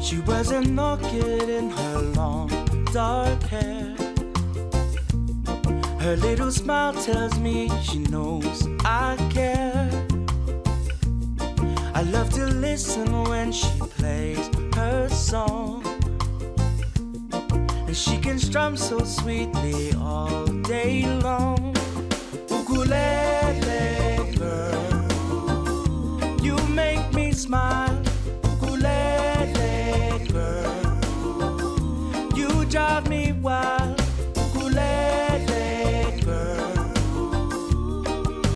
She was an orchid in her long dark hair. Her little smile tells me she knows I care. I love to listen when she plays her song, and she can strum so sweetly all day long. Ukulele girl, you make me smile. Ukulele girl, you drive me wild.